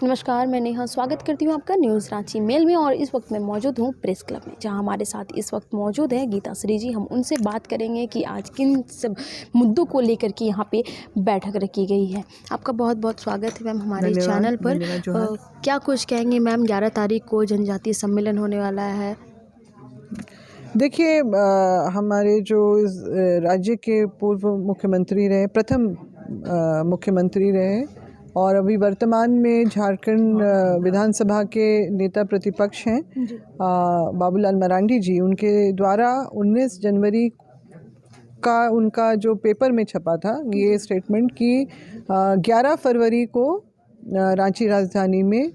नमस्कार, मैं नेहा स्वागत करती हूँ आपका न्यूज़ रांची मेल में। और इस वक्त मैं मौजूद हूँ प्रेस क्लब में, जहाँ हमारे साथ इस वक्त मौजूद है गीता श्री जी। हम उनसे बात करेंगे कि आज किन सब मुद्दों को लेकर के यहाँ पे बैठक रखी गई है। आपका बहुत बहुत स्वागत है मैम हमारे चैनल पर। क्या कुछ कहेंगे मैम, 11 तारीख को जनजातीय सम्मेलन होने वाला है। देखिए, हमारे जो इस राज्य के पूर्व मुख्यमंत्री रहे, प्रथम मुख्यमंत्री रहे और अभी वर्तमान में झारखंड विधानसभा के नेता प्रतिपक्ष हैं बाबूलाल मरांडी जी, उनके द्वारा 19 जनवरी का उनका जो पेपर में छपा था ये स्टेटमेंट कि 11 फरवरी को रांची राजधानी में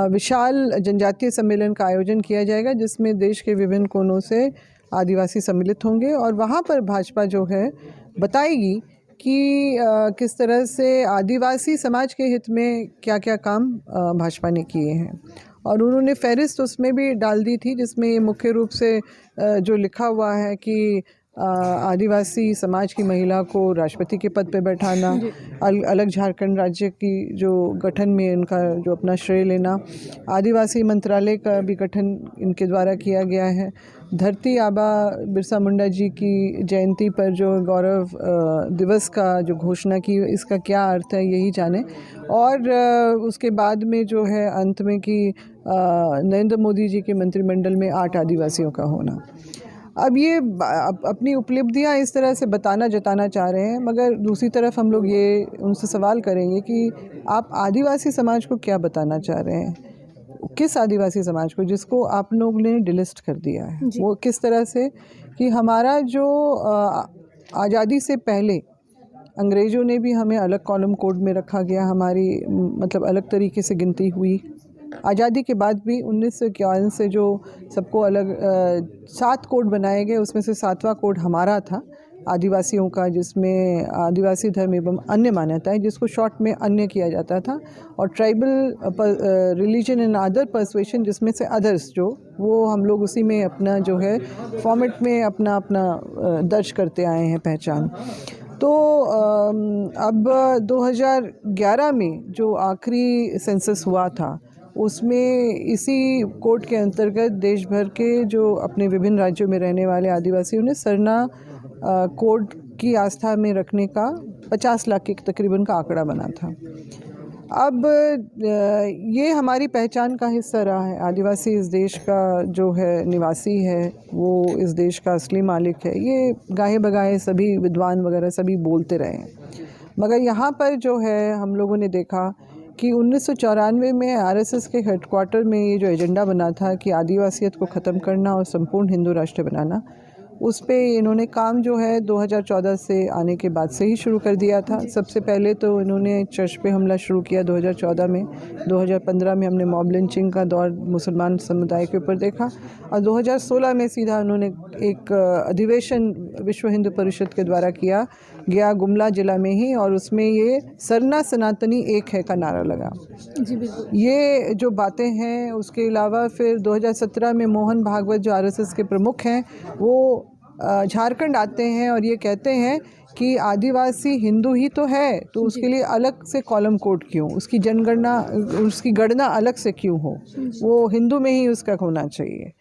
विशाल जनजातीय सम्मेलन का आयोजन किया जाएगा, जिसमें देश के विभिन्न कोनों से आदिवासी सम्मिलित होंगे और वहाँ पर भाजपा जो है बताएगी कि किस तरह से आदिवासी समाज के हित में क्या क्या काम भाजपा ने किए हैं। और उन्होंने फहरिस्त उसमें भी डाल दी थी, जिसमें ये मुख्य रूप से जो लिखा हुआ है कि आदिवासी समाज की महिला को राष्ट्रपति के पद पे बैठाना, अलग झारखंड राज्य की जो गठन में इनका जो अपना श्रेय लेना, आदिवासी मंत्रालय का भी गठन इनके द्वारा किया गया है, धरती आबा बिरसा मुंडा जी की जयंती पर जो गौरव दिवस का जो घोषणा की, इसका क्या अर्थ है यही जाने। और उसके बाद में जो है अंत में कि नरेंद्र मोदी जी के मंत्रिमंडल में 8 आदिवासियों का होना। अब ये अपनी उपलब्धियां इस तरह से जताना चाह रहे हैं, मगर दूसरी तरफ हम लोग ये उनसे सवाल करेंगे कि आप आदिवासी समाज को क्या बताना चाह रहे हैं, किस आदिवासी समाज को जिसको आप लोग ने डिलिस्ट कर दिया है। वो किस तरह से कि हमारा जो आज़ादी से पहले अंग्रेज़ों ने भी हमें अलग कॉलम कोड में रखा गया, हमारी मतलब अलग तरीके से गिनती हुई। आज़ादी के बाद भी 1951 से जो सबको अलग 7 कोड बनाए गए, उसमें से 7वां कोड हमारा था आदिवासियों का, जिसमें आदिवासी धर्म एवं अन्य मान्यताएं, जिसको शॉर्ट में अन्य किया जाता था, और tribal religion and other persuasion, जिसमें से अदर्स जो वो हम लोग उसी में अपना जो है फॉर्मेट में अपना दर्ज करते आए हैं पहचान। तो अब 2011 में जो आखिरी सेंसस हुआ था, उसमें इसी कोड के अंतर्गत देश भर के जो अपने विभिन्न राज्यों में रहने वाले आदिवासियों ने सरना कोड की आस्था में रखने का 50 लाख के तकरीबन का आंकड़ा बना था। अब ये हमारी पहचान का हिस्सा रहा है। आदिवासी इस देश का जो है निवासी है, वो इस देश का असली मालिक है, ये गाहे बगाहे सभी विद्वान वगैरह सभी बोलते रहे हैं। मगर यहाँ पर जो है हम लोगों ने देखा कि 1994 में आरएसएस के हेडक्वार्टर में ये जो एजेंडा बना था कि आदिवासियत को ख़त्म करना और संपूर्ण हिंदू राष्ट्र बनाना, उस पे इन्होंने काम जो है 2014 से आने के बाद से ही शुरू कर दिया था। सबसे पहले तो इन्होंने चर्च पे हमला शुरू किया 2014 में, 2015 में हमने मॉब लिंचिंग का दौर मुसलमान समुदाय के ऊपर देखा, और 2016 में सीधा उन्होंने एक अधिवेशन विश्व हिंदू परिषद के द्वारा किया गया गुमला जिला में ही, और उसमें ये सरना सनातनी एक है का नारा लगा। जी बिल्कुल। ये जो बातें हैं, उसके अलावा फिर 2017 में मोहन भागवत जो आरएसएस के प्रमुख हैं, वो झारखंड आते हैं और ये कहते हैं कि आदिवासी हिंदू ही तो है, तो उसके लिए अलग से कॉलम कोड क्यों, उसकी जनगणना उसकी गणना अलग से क्यों हो, वो हिंदू में ही उसका होना चाहिए।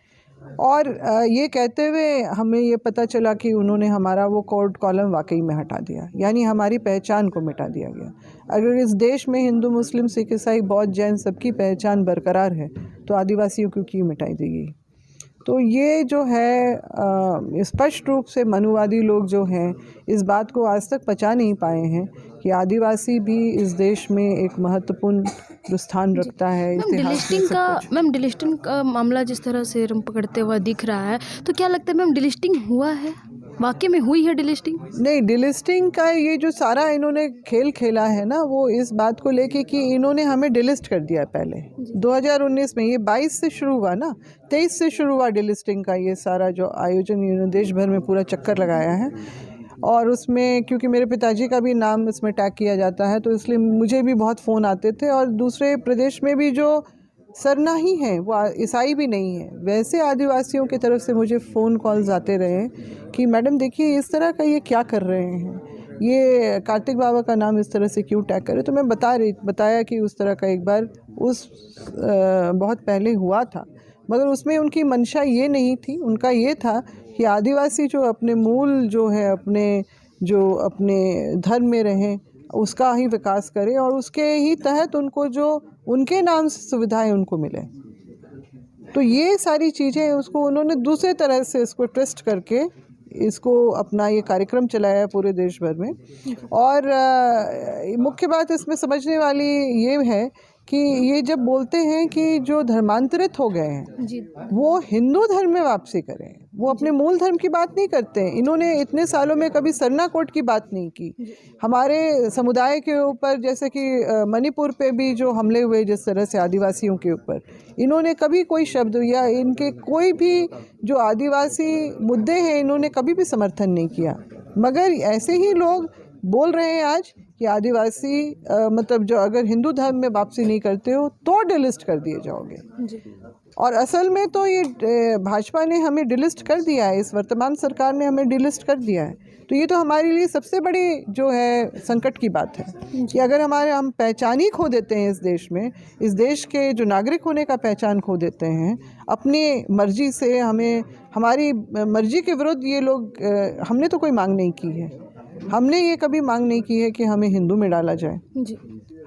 और ये कहते हुए हमें ये पता चला कि उन्होंने हमारा वो कोड कॉलम वाकई में हटा दिया, यानी हमारी पहचान को मिटा दिया गया। अगर इस देश में हिंदू मुस्लिम सिख ईसाई बौद्ध जैन सबकी पहचान बरकरार है, तो आदिवासियों को क्यों मिटाई दी गई। तो ये जो है स्पष्ट रूप से मनुवादी लोग जो हैं इस बात को आज तक पचा नहीं पाए हैं कि आदिवासी भी इस देश में एक महत्वपूर्ण स्थान रखता है। मैम डिलिस्टिंग का मामला जिस तरह से रंग पकड़ते हुआ दिख रहा है, तो क्या लगता है मैम डिलिस्टिंग हुआ है, वाकई में हुई है डिलिस्टिंग? नहीं, डिलिस्टिंग का ये जो सारा इन्होंने खेल खेला है ना, वो इस बात को लेके कि इन्होंने हमें डिलिस्ट कर दिया पहले 2019 में। ये 22 से शुरू हुआ ना, 23 से शुरू हुआ डिलिस्टिंग का ये सारा जो आयोजन, इन्होंने देश भर में पूरा चक्कर लगाया है। और उसमें क्योंकि मेरे पिताजी का भी नाम इसमें टैग किया जाता है, तो इसलिए मुझे भी बहुत फ़ोन आते थे, और दूसरे प्रदेश में भी जो सरना ही है, वो ईसाई भी नहीं है, वैसे आदिवासियों की तरफ से मुझे फ़ोन कॉल्स आते रहे कि मैडम देखिए इस तरह का ये क्या कर रहे हैं। ये कार्तिक बाबा का नाम इस तरह से क्यों टैग करे। तो मैं बताया कि उस तरह का एक बार बहुत पहले हुआ था, मगर उसमें उनकी मंशा ये नहीं थी। उनका ये था कि आदिवासी जो अपने मूल जो है अपने धर्म में रहें, उसका ही विकास करें और उसके ही तहत उनको जो उनके नाम से सुविधाएं उनको मिले। तो ये सारी चीज़ें उसको उन्होंने दूसरे तरह से इसको ट्विस्ट करके इसको अपना ये कार्यक्रम चलाया पूरे देश भर में। और मुख्य बात इसमें समझने वाली ये है कि ये जब बोलते हैं कि जो धर्मांतरित हो गए हैं जी, वो हिंदू धर्म में वापसी करें, वो अपने मूल धर्म की बात नहीं करते हैं। इन्होंने इतने सालों में कभी सरना कोड की बात नहीं की। हमारे समुदाय के ऊपर, जैसे कि मणिपुर पे भी जो हमले हुए जिस तरह से आदिवासियों के ऊपर, इन्होंने कभी कोई शब्द या इनके कोई भी जो आदिवासी मुद्दे हैं इन्होंने कभी भी समर्थन नहीं किया। मगर ऐसे ही लोग बोल रहे हैं आज कि आदिवासी मतलब जो अगर हिंदू धर्म में वापसी नहीं करते हो तो डिलिस्ट कर दिए जाओगे। और असल में तो ये भाजपा ने हमें डिलिस्ट कर दिया है, इस वर्तमान सरकार ने हमें डिलिस्ट कर दिया है। तो ये तो हमारे लिए सबसे बड़ी जो है संकट की बात है कि अगर हम पहचान ही खो देते हैं इस देश में, इस देश के जो नागरिक होने का पहचान खो देते हैं अपनी मर्जी से। हमारी मर्जी के विरुद्ध ये लोग, हमने तो कोई मांग नहीं की है, हमने ये कभी मांग नहीं की है कि हमें हिंदू में डाला जाए जी।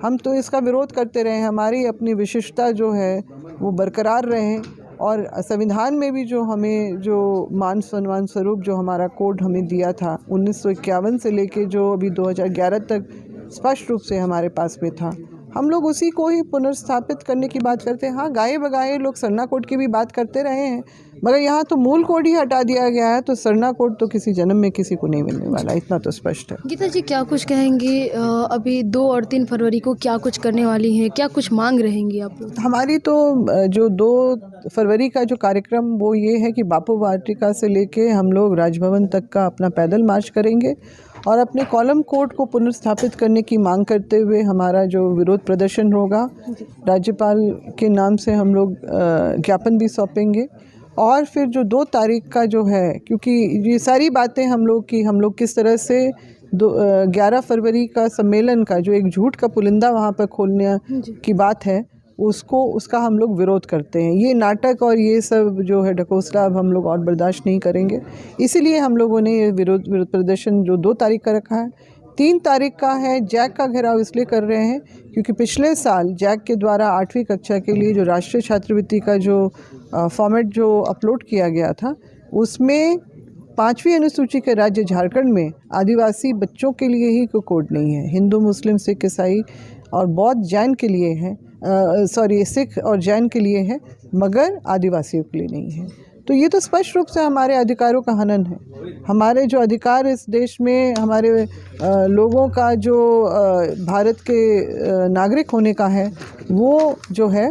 हम तो इसका विरोध करते रहे, हमारी अपनी विशिष्टता जो है वो बरकरार रहे। और संविधान में भी जो हमें जो मान सम्मान स्वरूप जो हमारा कोड हमें दिया था 1951 से लेके जो अभी 2011 तक स्पष्ट रूप से हमारे पास में था, हम लोग उसी को ही पुनर्स्थापित करने की बात करते हैं। हाँ, गाए बगाए लोग सरना कोड की भी बात करते रहे हैं, मगर यहाँ तो मूल कोड ही हटा दिया गया है, तो सरना कोड तो किसी जन्म में किसी को नहीं मिलने वाला, इतना तो स्पष्ट है। गीता जी, क्या कुछ कहेंगे अभी 2 और 3 फरवरी को क्या कुछ करने वाली हैं, क्या कुछ मांग रहेंगी आप लोग? हमारी तो जो 2 फरवरी का जो कार्यक्रम वो ये है कि बापू वाटिका से लेके हम लोग राजभवन तक का अपना पैदल मार्च करेंगे और अपने कॉलम कोड को पुनर्स्थापित करने की मांग करते हुए हमारा जो विरोध प्रदर्शन होगा, राज्यपाल के नाम से हम लोग ज्ञापन भी सौंपेंगे। और फिर जो 2 तारीख का जो है, क्योंकि ये सारी बातें हम लोग किस तरह से 11 फरवरी का सम्मेलन का जो एक झूठ का पुलिंदा वहाँ पर खोलने की बात है, उसका हम लोग विरोध करते हैं। ये नाटक और ये सब जो है ढकोसला अब हम लोग और बर्दाश्त नहीं करेंगे। इसीलिए हम लोगों ने ये विरोध प्रदर्शन जो 2 तारीख का रखा है। 3 तारीख का है जैक का घेराव इसलिए कर रहे हैं क्योंकि पिछले साल जैक के द्वारा 8वीं कक्षा के लिए जो राष्ट्रीय छात्रवृत्ति का जो फॉर्मेट जो अपलोड किया गया था, उसमें 5वीं अनुसूची के राज्य झारखंड में आदिवासी बच्चों के लिए ही कोई कोड नहीं है। हिंदू, मुस्लिम, सिख, ईसाई और बौद्ध जैन के लिए है, सिख और जैन के लिए है, मगर आदिवासियों के लिए नहीं है। तो ये तो स्पष्ट रूप से हमारे अधिकारों का हनन है। हमारे जो अधिकार इस देश में हमारे लोगों का जो भारत के नागरिक होने का है, वो जो है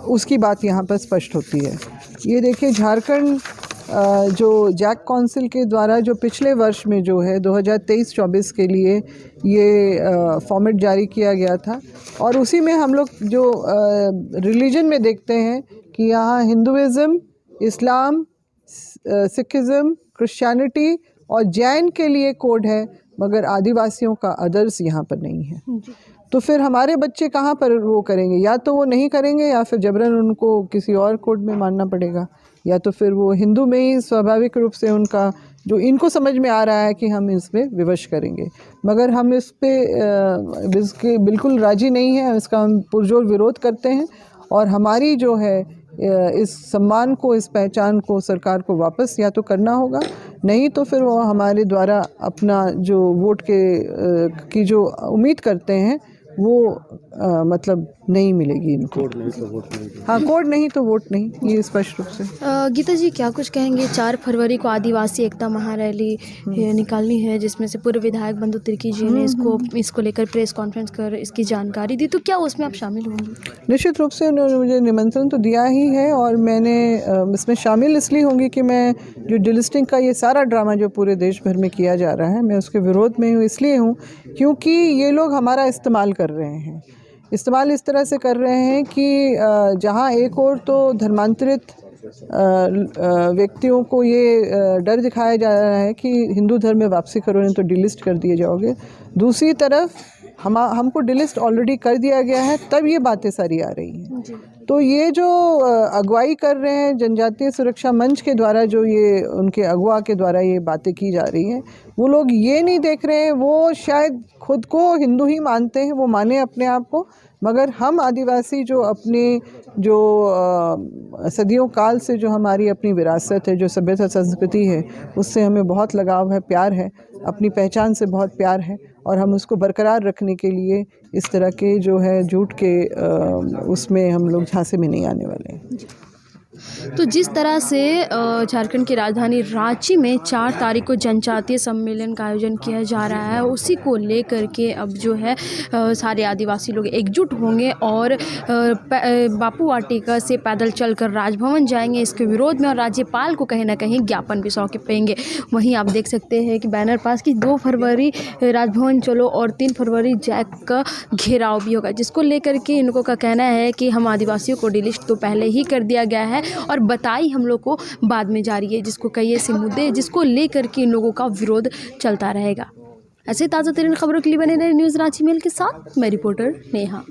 उसकी बात यहाँ पर स्पष्ट होती है। ये देखिए, झारखंड जो जैक काउंसिल के द्वारा जो पिछले वर्ष में जो है 2023-24 के लिए ये फॉर्मेट जारी किया गया था, और उसी में हम लोग जो रिलीजन में देखते हैं कि यहाँ हिंदुइज़्म, इस्लाम, सिखिज़्म, क्रिश्चियनिटी और जैन के लिए कोड है, मगर आदिवासियों का अदर्स यहाँ पर नहीं है। तो फिर हमारे बच्चे कहाँ पर वो करेंगे? या तो वो नहीं करेंगे या फिर जबरन उनको किसी और कोड में मानना पड़ेगा, या तो फिर वो हिंदू में ही स्वाभाविक रूप से उनका जो इनको समझ में आ रहा है कि हम इसमें विवश करेंगे। मगर हम इस पे बिल्कुल राजी नहीं हैं, इसका हम पुरजोर विरोध करते हैं। और हमारी जो है इस सम्मान को, इस पहचान को सरकार को वापस या तो करना होगा, नहीं तो फिर वो हमारे द्वारा अपना जो वोट की जो उम्मीद करते हैं वो मतलब नहीं मिलेगी इनको। कोड नहीं तो वोट नहीं। हाँ, कोड नहीं तो वोट नहीं, ये स्पष्ट रूप से। गीता जी, क्या कुछ कहेंगे? 4 फरवरी को आदिवासी एकता महारैली निकालनी है, जिसमें से पूर्व विधायक बंधु तिर्की जी ने इसको लेकर प्रेस कॉन्फ्रेंस कर इसकी जानकारी दी, तो क्या उसमें आप शामिल होंगे? निश्चित रूप से उन्होंने मुझे निमंत्रण तो दिया ही है, और मैंने इसमें शामिल इसलिए होंगी कि मैं जो डिलिस्टिंग का ये सारा ड्रामा जो पूरे देश भर में किया जा रहा है, मैं उसके विरोध में हूँ। इसलिए हूँ क्योंकि ये लोग हमारा इस्तेमाल कर रहे हैं। इस्तेमाल इस तरह से कर रहे हैं कि जहाँ एक और तो धर्मांतरित व्यक्तियों को ये डर दिखाया जा रहा है कि हिंदू धर्म में वापसी करो नहीं तो डिलिस्ट कर दिए जाओगे। दूसरी तरफ हमको डिलिस्ट ऑलरेडी कर दिया गया है, तब ये बातें सारी आ रही हैं। तो ये जो अगुवाई कर रहे हैं जनजातीय सुरक्षा मंच के द्वारा, जो ये उनके अगुवा के द्वारा ये बातें की जा रही हैं, वो लोग ये नहीं देख रहे हैं, वो शायद खुद को हिंदू ही मानते हैं, वो माने अपने आप को, मगर हम आदिवासी जो अपने जो सदियों काल से जो हमारी अपनी विरासत है, जो सभ्यता संस्कृति है, उससे हमें बहुत लगाव है, प्यार है, अपनी पहचान से बहुत प्यार है, और हम उसको बरकरार रखने के लिए इस तरह के जो है झूठ के उसमें हम लोग झांसे में नहीं आने वाले हैं। तो जिस तरह से झारखंड की राजधानी रांची में 4 तारीख को जनजातीय सम्मेलन का आयोजन किया जा रहा है, उसी को लेकर के अब जो है सारे आदिवासी लोग एकजुट होंगे और बापू वाटिका से पैदल चलकर राजभवन जाएंगे इसके विरोध में, और राज्यपाल को कहीं ना कहीं ज्ञापन भी सौंपेंगे। वहीं आप देख सकते हैं कि बैनर पास की 2 फरवरी राजभवन चलो और 3 फरवरी जैक का घेराव भी होगा, जिसको लेकर के इनको का कहना है कि हम आदिवासियों को डिलिस्ट तो पहले ही कर दिया गया है और बताई हम लोग को बाद में जारी है, जिसको कई ऐसे मुद्दे जिसको लेकर के इन लोगों का विरोध चलता रहेगा। ऐसे ताज़ा तरीन खबरों के लिए बने रहे न्यूज़ रांची मेल के साथ, मैं रिपोर्टर नेहा।